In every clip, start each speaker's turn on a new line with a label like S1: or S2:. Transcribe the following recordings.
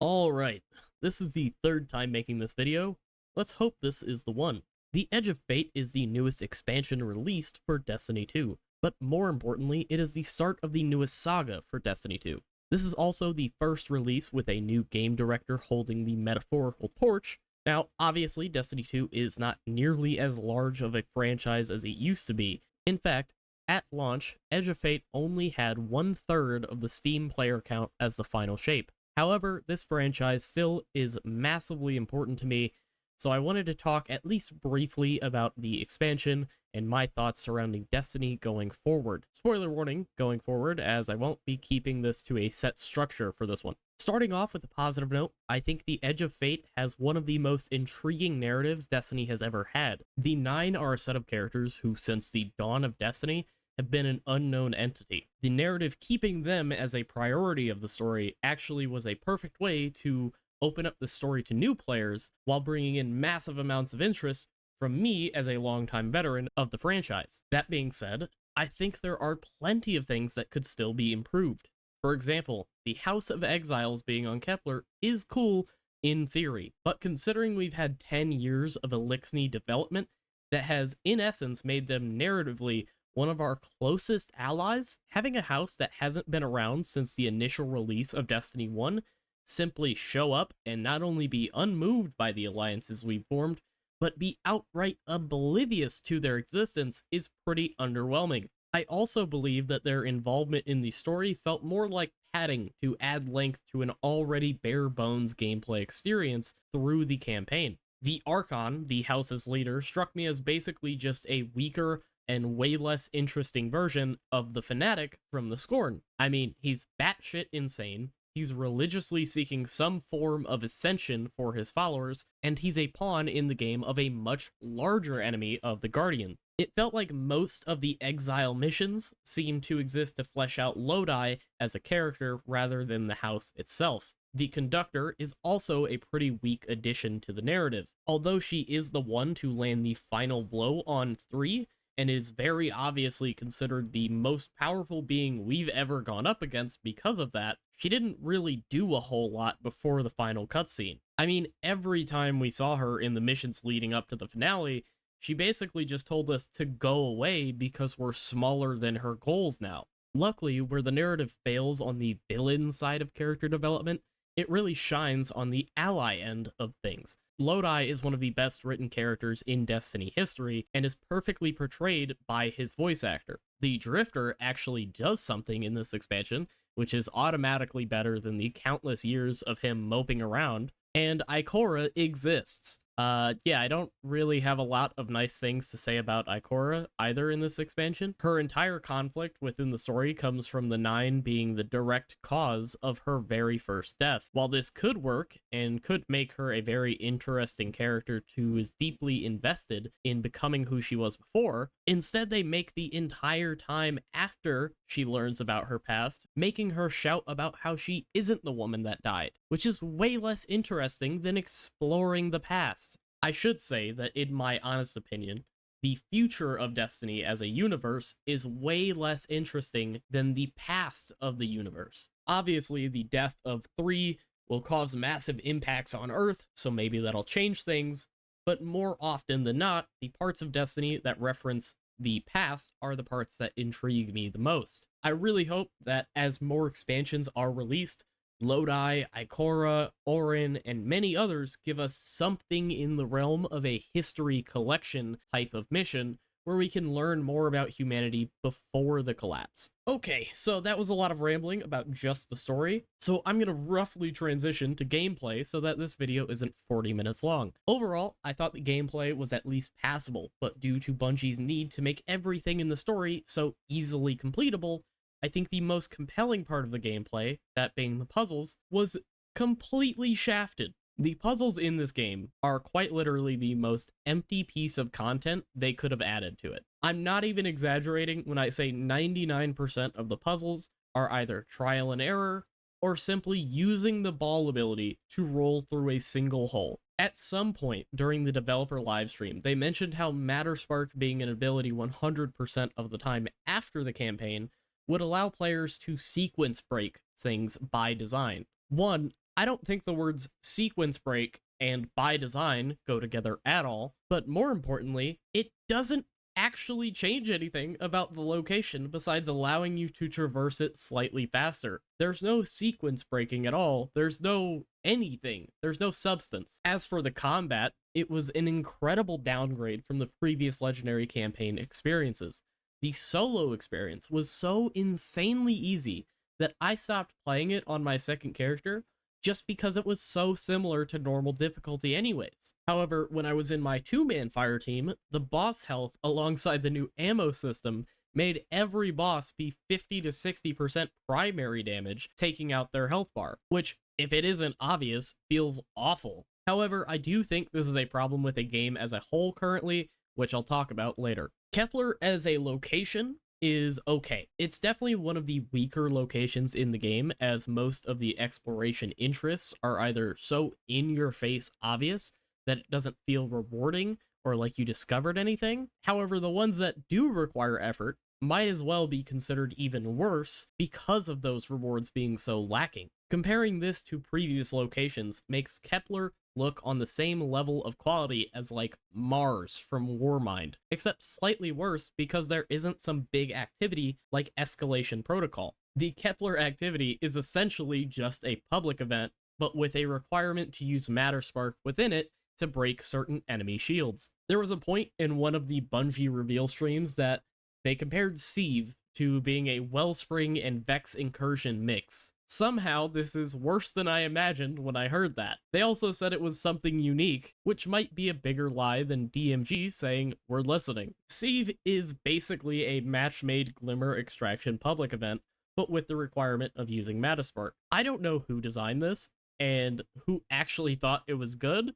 S1: Alright, this is the third time making this video. Let's hope this is the one. The Edge of Fate is the newest expansion released for Destiny 2, but more importantly, it is the start of the newest saga for Destiny 2. This is also the first release with a new game director holding the metaphorical torch. Now, obviously, Destiny 2 is not nearly as large of a franchise as it used to be. In fact, at launch, Edge of Fate only had 1/3 of the Steam player count as the final shape. However, this franchise still is massively important to me, so I wanted to talk at least briefly about the expansion and my thoughts surrounding Destiny going forward. Spoiler warning, going forward, as I won't be keeping this to a set structure for this one. Starting off with a positive note, I think the Edge of Fate has one of the most intriguing narratives Destiny has ever had. The Nine are a set of characters who, since the dawn of Destiny, have been an unknown entity. The narrative keeping them as a priority of the story actually was a perfect way to open up the story to new players while bringing in massive amounts of interest from me as a longtime veteran of the franchise. That being said, I think there are plenty of things that could still be improved. For example, the House of Exiles being on Kepler is cool in theory, but considering we've had 10 years of Elixni development that has in essence made them narratively one of our closest allies, having a house that hasn't been around since the initial release of Destiny 1 simply show up and not only be unmoved by the alliances we've formed, but be outright oblivious to their existence is pretty underwhelming. I also believe that their involvement in the story felt more like padding to add length to an already bare bones gameplay experience through the campaign. The Archon, the house's leader, struck me as basically just a weaker and way less interesting version of the Fanatic from the Scorn. I mean, he's batshit insane, he's religiously seeking some form of ascension for his followers, and he's a pawn in the game of a much larger enemy of the Guardian. It felt like most of the Exile missions seemed to exist to flesh out Lodi as a character rather than the house itself. The Conductor is also a pretty weak addition to the narrative. Although she is the one to land the final blow on 3, and is very obviously considered the most powerful being we've ever gone up against because of that, she didn't really do a whole lot before the final cutscene. I mean, every time we saw her in the missions leading up to the finale, she basically just told us to go away because we're smaller than her goals now. Luckily, where the narrative fails on the villain side of character development, it really shines on the ally end of things. Lodi is one of the best written characters in Destiny history and is perfectly portrayed by his voice actor. The Drifter actually does something in this expansion, which is automatically better than the countless years of him moping around, and Ikora exists. Yeah, I don't really have a lot of nice things to say about Ikora either in this expansion. Her entire conflict within the story comes from the Nine being the direct cause of her very first death. While this could work and could make her a very interesting character who is deeply invested in becoming who she was before, instead they make the entire time after she learns about her past, making her shout about how she isn't the woman that died, which is way less interesting than exploring the past. I should say that, in my honest opinion, the future of Destiny as a universe is way less interesting than the past of the universe. Obviously, the death of 3 will cause massive impacts on Earth, so maybe that'll change things, but more often than not, the parts of Destiny that reference the past are the parts that intrigue me the most. I really hope that as more expansions are released, Lodi, Ikora, Orin, and many others give us something in the realm of a history collection type of mission where we can learn more about humanity before the collapse. Okay, so that was a lot of rambling about just the story, so I'm gonna roughly transition to gameplay so that this video isn't 40 minutes long. Overall, I thought the gameplay was at least passable, but due to Bungie's need to make everything in the story so easily completable, I think the most compelling part of the gameplay, that being the puzzles, was completely shafted. The puzzles in this game are quite literally the most empty piece of content they could have added to it. I'm not even exaggerating when I say 99% of the puzzles are either trial and error, or simply using the ball ability to roll through a single hole. At some point during the developer livestream, they mentioned how Matterspark being an ability 100% of the time after the campaign would allow players to sequence break things by design. One, I don't think the words sequence break and by design go together at all, but more importantly, it doesn't actually change anything about the location besides allowing you to traverse it slightly faster. There's no sequence breaking at all, there's no anything, there's no substance. As for the combat, it was an incredible downgrade from the previous Legendary campaign experiences. The solo experience was so insanely easy that I stopped playing it on my second character just because it was so similar to normal difficulty anyways. However, when I was in my two-man fire team, the boss health alongside the new ammo system made every boss be 50 to 60% primary damage, taking out their health bar, which, if it isn't obvious, feels awful. However, I do think this is a problem with a game as a whole currently, which I'll talk about later. Kepler as a location is okay. It's definitely one of the weaker locations in the game, as most of the exploration interests are either so in-your-face obvious that it doesn't feel rewarding or like you discovered anything. However, the ones that do require effort might as well be considered even worse because of those rewards being so lacking. Comparing this to previous locations makes Kepler look on the same level of quality as like Mars from Warmind, except slightly worse because there isn't some big activity like Escalation Protocol. The Kepler activity is essentially just a public event, but with a requirement to use Matter Spark within it to break certain enemy shields. There was a point in one of the Bungie reveal streams that they compared Sieve to being a Wellspring and Vex incursion mix. Somehow, this is worse than I imagined when I heard that. They also said it was something unique, which might be a bigger lie than DMG saying, "We're listening." Sieve is basically a match-made Glimmer Extraction public event, but with the requirement of using Mataspark. I don't know who designed this, and who actually thought it was good,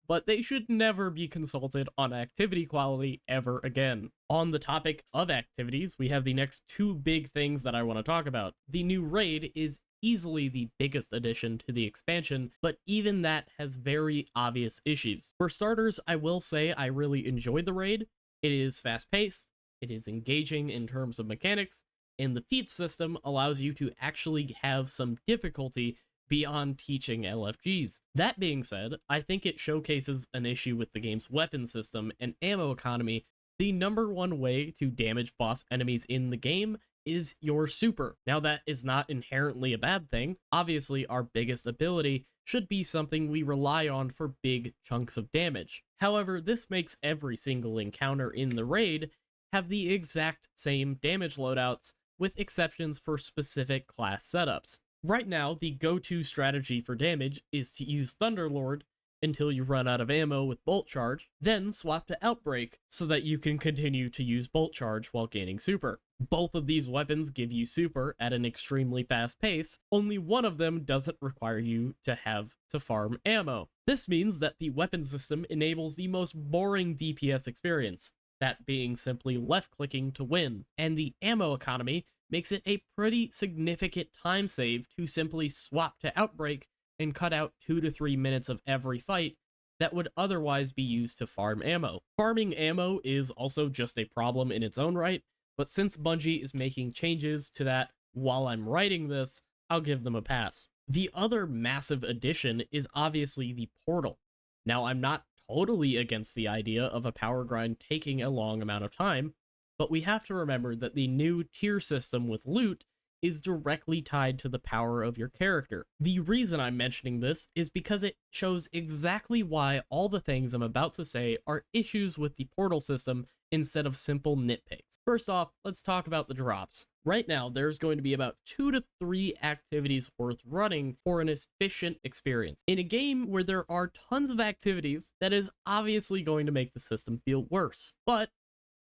S1: but they should never be consulted on activity quality ever again. On the topic of activities, we have the next two big things that I want to talk about. The new raid is easily the biggest addition to the expansion, but even that has very obvious issues. For starters, I will say I really enjoyed the raid. It is fast-paced, it is engaging in terms of mechanics, and the feat system allows you to actually have some difficulty beyond teaching LFGs. That being said, I think it showcases an issue with the game's weapon system and ammo economy. The number one way to damage boss enemies in the game is your super. Now, that is not inherently a bad thing. Obviously, our biggest ability should be something we rely on for big chunks of damage. However, this makes every single encounter in the raid have the exact same damage loadouts, with exceptions for specific class setups. Right now, the go-to strategy for damage is to use Thunderlord until you run out of ammo with Bolt Charge, then swap to Outbreak so that you can continue to use Bolt Charge while gaining super. Both of these weapons give you super at an extremely fast pace, only one of them doesn't require you to have to farm ammo. This means that the weapon system enables the most boring DPS experience, that being simply left-clicking to win, and the ammo economy makes it a pretty significant time save to simply swap to Outbreak and cut out 2 to 3 minutes of every fight that would otherwise be used to farm ammo. Farming ammo is also just a problem in its own right, but since Bungie is making changes to that while I'm writing this, I'll give them a pass. The other massive addition is obviously the portal. Now, I'm not totally against the idea of a power grind taking a long amount of time, but we have to remember that the new tier system with loot is directly tied to the power of your character. The reason I'm mentioning this is because it shows exactly why all the things I'm about to say are issues with the portal system instead of simple nitpicks. First off, let's talk about the drops. Right now, there's going to be about 2 to 3 activities worth running for an efficient experience. In a game where there are tons of activities, that is obviously going to make the system feel worse. But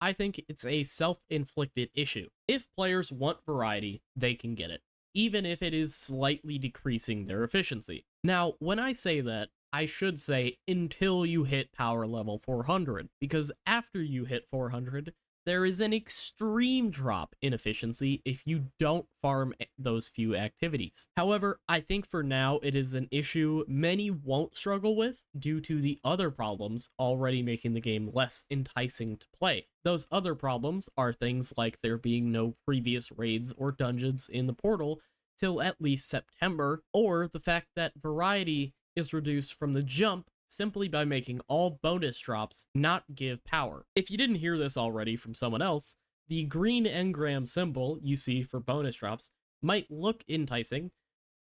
S1: I think it's a self-inflicted issue. If players want variety, they can get it, even if it is slightly decreasing their efficiency. Now, when I say that, I should say until you hit power level 400, because after you hit 400, there is an extreme drop in efficiency if you don't farm those few activities. However, I think for now it is an issue many won't struggle with due to the other problems already making the game less enticing to play. Those other problems are things like there being no previous raids or dungeons in the portal till at least September, or the fact that variety is reduced from the jump simply by making all bonus drops not give power. If you didn't hear this already from someone else, the green engram symbol you see for bonus drops might look enticing,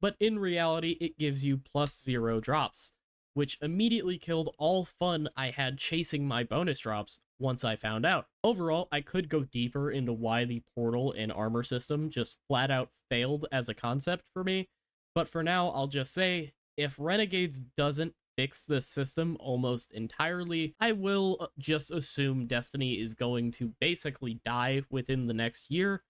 S1: but in reality it gives you +0 drops, which immediately killed all fun I had chasing my bonus drops once I found out. Overall, I could go deeper into why the portal and armor system just flat out failed as a concept for me, but for now I'll just say, if Renegades doesn't fix this system almost entirely, I will just assume Destiny is going to basically die within the next year,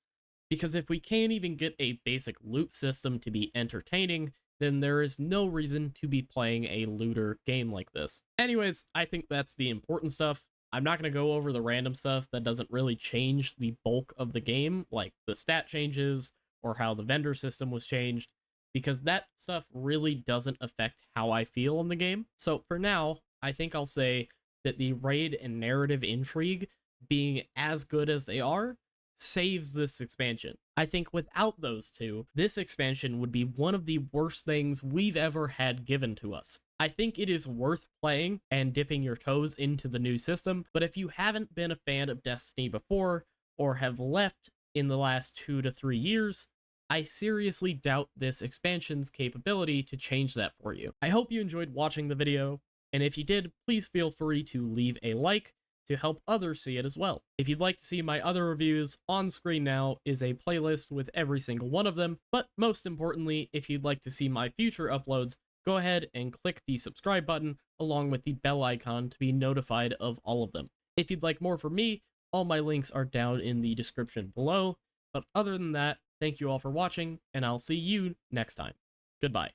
S1: because if we can't even get a basic loot system to be entertaining, then there is no reason to be playing a looter game like this. Anyways, I think that's the important stuff. I'm not going to go over the random stuff that doesn't really change the bulk of the game, like the stat changes or how the vendor system was changed, because that stuff really doesn't affect how I feel in the game. So for now, I think I'll say that the raid and narrative intrigue being as good as they are saves this expansion. I think without those two, this expansion would be one of the worst things we've ever had given to us. I think it is worth playing and dipping your toes into the new system, but if you haven't been a fan of Destiny before, or have left in the last 2 to 3 years, I seriously doubt this expansion's capability to change that for you. I hope you enjoyed watching the video, and if you did, please feel free to leave a like to help others see it as well. If you'd like to see my other reviews, on screen now is a playlist with every single one of them, but most importantly, if you'd like to see my future uploads, go ahead and click the subscribe button along with the bell icon to be notified of all of them. If you'd like more from me, all my links are down in the description below, but other than that, thank you all for watching, and I'll see you next time. Goodbye.